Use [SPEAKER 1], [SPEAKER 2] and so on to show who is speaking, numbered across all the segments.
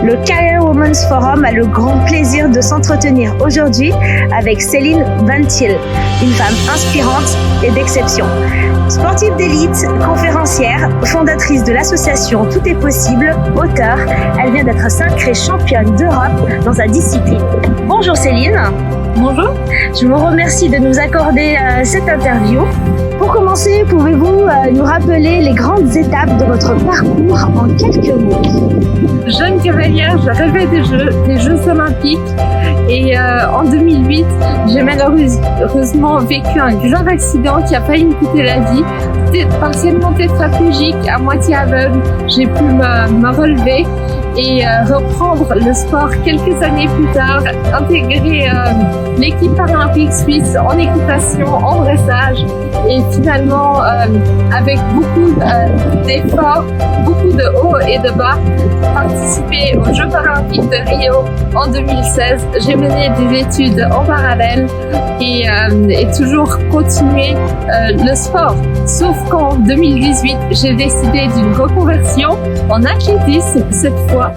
[SPEAKER 1] Le Career Women's Forum a le grand plaisir de s'entretenir aujourd'hui avec Céline Van Til, une femme inspirante et d'exception. Sportive d'élite, conférencière, fondatrice de l'association Tout est possible, auteure, elle vient d'être sacrée championne d'Europe dans sa discipline. Bonjour Céline.
[SPEAKER 2] Bonjour.
[SPEAKER 1] Je vous remercie de nous accorder cette interview. Pour commencer, pouvez-vous nous rappeler les grandes étapes de votre parcours en quelques mots?
[SPEAKER 2] Jeune cavalière, je rêvais des Jeux Olympiques et en 2008, j'ai malheureusement vécu un grave accident qui a failli me coûter la vie. C'était partiellement tétraplégique, à moitié aveugle. J'ai pu me relever et reprendre le sport quelques années plus tard, intégrer l'équipe paralympique suisse en équitation, en dressage et finalement avec beaucoup d'efforts, beaucoup de hauts et de bas, participer aux Jeux paralympiques de Rio en 2016. J'ai mené des études en parallèle et toujours continué le sport. Sauf qu'en 2018, j'ai décidé d'une reconversion en athlétisme cette fois.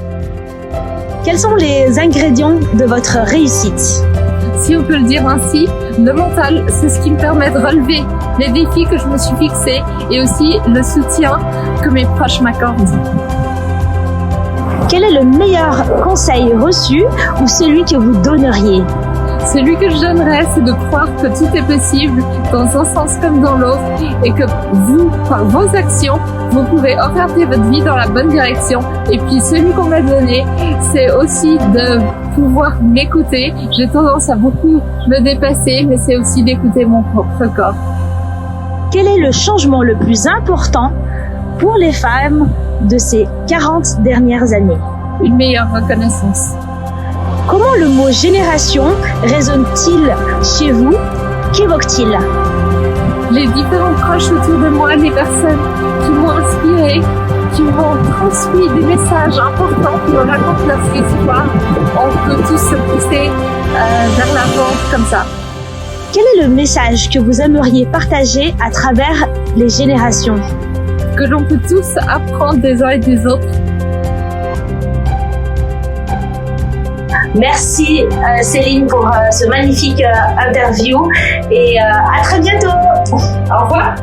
[SPEAKER 1] Quels sont les ingrédients de votre réussite?
[SPEAKER 2] Si on peut le dire ainsi, le mental, c'est ce qui me permet de relever les défis que je me suis fixés et aussi le soutien que mes proches m'accordent.
[SPEAKER 1] Quel est le meilleur conseil reçu ou celui que vous donneriez?
[SPEAKER 2] Celui que je donnerais, c'est de croire que tout est possible dans un sens comme dans l'autre et que vous, par vos actions, vous pouvez orienter votre vie dans la bonne direction. Et puis celui qu'on m'a donné, c'est aussi de pouvoir m'écouter. J'ai tendance à beaucoup me dépasser, mais c'est aussi d'écouter mon propre corps.
[SPEAKER 1] Quel est le changement le plus important pour les femmes de ces 40 dernières années?
[SPEAKER 2] Une meilleure reconnaissance.
[SPEAKER 1] Comment le mot génération résonne-t-il chez vous? Qu'évoque-t-il?
[SPEAKER 2] Les différents proches autour de moi, les personnes qui m'ont inspirée, qui m'ont transmis des messages importants, qui me racontent leur histoire. On peut tous se pousser vers l'avant comme ça.
[SPEAKER 1] Quel est le message que vous aimeriez partager à travers les générations?
[SPEAKER 2] Que l'on peut tous apprendre des uns et des autres.
[SPEAKER 1] Merci Céline pour ce magnifique interview et à très bientôt. Au revoir.